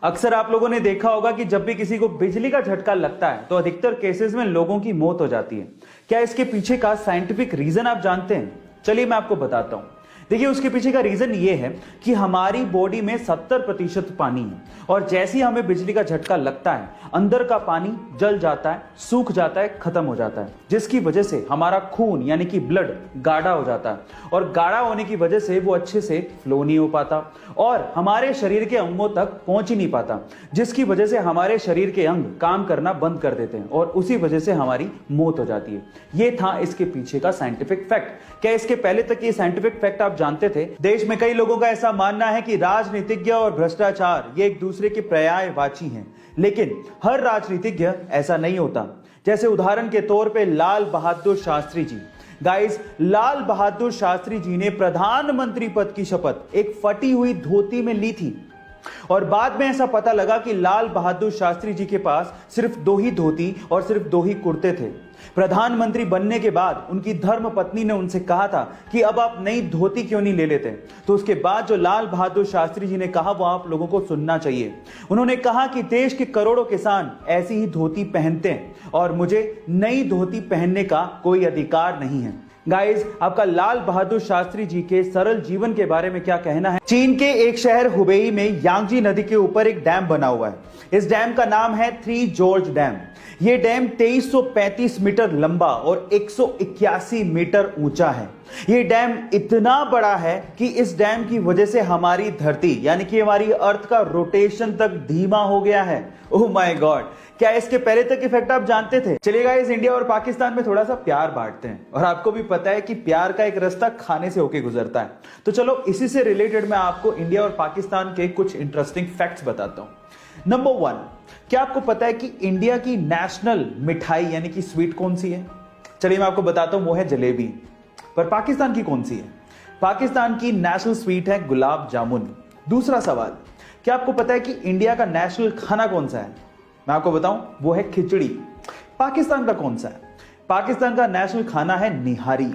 अक्सर आप लोगों ने देखा होगा कि जब भी किसी को बिजली का झटका लगता है तो अधिकतर केसेस में लोगों की मौत हो जाती है। क्या इसके पीछे का साइंटिफिक रीजन आप जानते हैं? चलिए मैं आपको बताता हूं। देखिए, उसके पीछे का रीजन ये है कि हमारी बॉडी में 70% पानी है और जैसे ही हमें बिजली का झटका लगता है अंदर का पानी जल जाता है, सूख जाता है, खत्म हो जाता है, जिसकी वजह से हमारा खून यानी कि ब्लड गाढ़ा हो जाता है और गाढ़ा होने की वजह से वो अच्छे से फ्लो नहीं हो पाता और हमारे शरीर के अंगों तक पहुंच ही नहीं पाता, जिसकी वजह से हमारे शरीर के अंग काम करना बंद कर देते हैं और उसी वजह से हमारी मौत हो जाती है। ये था इसके पीछे का साइंटिफिक फैक्ट। क्या इसके पहले तक ये साइंटिफिक फैक्ट आप जानते थे? देश में कई लोगों का ऐसा मानना है कि राजनीतिज्ञ और भ्रष्टाचार ये एक दूसरे के पर्यायवाची हैं, लेकिन हर राजनीतिज्ञ ऐसा नहीं होता। जैसे उदाहरण के तौर पे लाल बहादुर शास्त्री जी। गाइस, लाल बहादुर शास्त्री जी ने प्रधानमंत्री पद की शपथ एक फटी हुई धोती में ली थी और बाद में ऐसा पता लगा कि लाल बहादुर शास्त्री जी के पास सिर्फ 2 ही धोती और सिर्फ 2 ही कुर्ते थे। प्रधानमंत्री बनने के बाद उनकी धर्म पत्नी ने उनसे कहा था कि अब आप नई धोती क्यों नहीं ले लेते? तो उसके बाद जो लाल बहादुर शास्त्री जी ने कहा वो आप लोगों को सुनना चाहिए। उन्होंने कहा कि देश के करोड़ों किसान ऐसी ही धोती पहनते हैं और मुझे नई धोती पहनने का कोई अधिकार नहीं है। गाइस, आपका लाल बहादुर शास्त्री जी के सरल जीवन के बारे में क्या कहना है? चीन के एक शहर हुबेई में यांगजी नदी के ऊपर एक डैम बना हुआ है। इस डैम का नाम है 3 जॉर्ज डैम। यह डैम 2335 मीटर लंबा और 181 मीटर ऊंचा है। यह डैम इतना बड़ा है कि इस डैम की वजह से हमारी धरती यानी कि हमारी अर्थ का रोटेशन तक धीमा हो गया है। ओह माय गॉड, क्या इसके पहले तक इफेक्ट आप जानते थे? चलिए गाइस, इंडिया और पाकिस्तान में थोड़ा सा प्यार बांटते हैं और आपको भी पता है कि प्यार का एक रास्ता खाने से होके गुजरता है। तो चलो इसी से रिलेटेड मैं आपको इंडिया और पाकिस्तान के कुछ इंटरेस्टिंग फैक्ट्स बताता हूं। नंबर 1, क्या आपको पता है कि इंडिया की नेशनल मिठाई यानी कि स्वीट कौन सी है? चलिए मैं आपको बताता हूं, वो है जलेबी। पर पाकिस्तान की कौन सी है? पाकिस्तान की नेशनल स्वीट है गुलाब जामुन। दूसरा सवाल, क्या आपको पता है कि इंडिया का नेशनल खाना कौन सा है? मैं आपको बताऊं, वो है खिचड़ी। पाकिस्तान का कौन सा है? पाकिस्तान का नेशनल खाना है निहारी।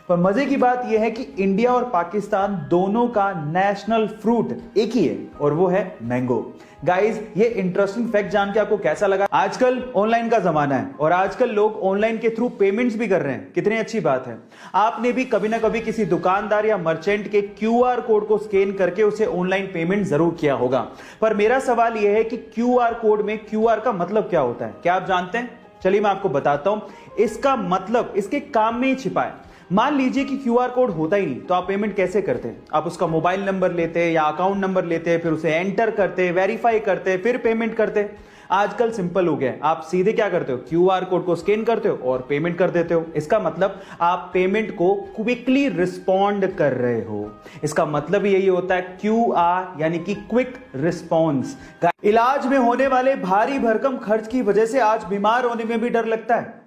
पर मजे की बात यह है कि इंडिया और पाकिस्तान दोनों का नेशनल फ्रूट एक ही है और वो है मैंगो। गाइस, ये इंटरेस्टिंग फैक्ट जान के आपको कैसा लगा? आजकल ऑनलाइन का जमाना है और आजकल लोग ऑनलाइन के थ्रू पेमेंट्स भी कर रहे हैं। कितनी अच्छी बात है। आपने भी कभी ना कभी किसी दुकानदार या मर्चेंट के क्यूआर कोड को स्कैन करके उसे ऑनलाइन पेमेंट जरूर किया होगा। पर मेरा सवाल यह है कि क्यूआर कोड में क्यूआर का मतलब क्या होता है? क्या आप जानते हैं? चलिए मैं आपको बताता हूं। इसका मतलब इसके काम में ही छिपा है। मान लीजिए कि क्यूआर कोड होता ही नहीं, तो आप पेमेंट कैसे करते हैं? आप उसका मोबाइल नंबर लेते या अकाउंट नंबर लेते, फिर उसे एंटर करते, वेरीफाई करते, फिर पेमेंट करते। आजकल सिंपल हो गया, आप सीधे क्या करते हो? क्यूआर कोड को स्कैन करते हो और पेमेंट कर देते हो। इसका मतलब आप पेमेंट को क्विकली रिस्पॉन्ड कर रहे हो। इसका मतलब यही होता है क्यूआर यानी कि क्विक रिस्पॉन्स। इलाज में होने वाले भारी भरकम खर्च की वजह से आज बीमार होने में भी डर लगता है।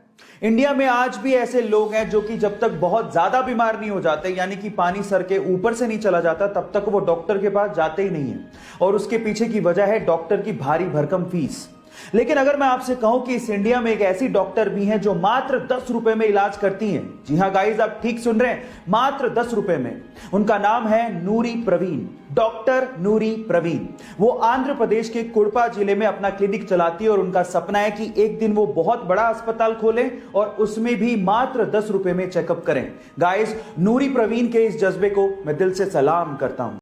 इंडिया में आज भी ऐसे लोग हैं जो कि जब तक बहुत ज्यादा बीमार नहीं हो जाते यानी कि पानी सर के ऊपर से नहीं चला जाता तब तक वो डॉक्टर के पास जाते ही नहीं है और उसके पीछे की वजह है डॉक्टर की भारी भरकम फीस। लेकिन अगर मैं आपसे कहूं कि इस इंडिया में एक ऐसी डॉक्टर भी है जो मात्र 10 रुपए में इलाज करती हैं। जी हां गाइस, आप ठीक सुन रहे हैं, मात्र 10 रुपए में। उनका नाम है नूरी प्रवीण, डॉक्टर नूरी प्रवीण। वो आंध्र प्रदेश के कुड़पा जिले में अपना क्लिनिक चलाती है और उनका सपना है कि एक दिन वो बहुत बड़ा अस्पताल खोलें और उसमें भी मात्र 10 रुपए में चेकअप करें। गाइस, नूरी प्रवीण के इस जज्बे को मैं दिल से सलाम करता हूं।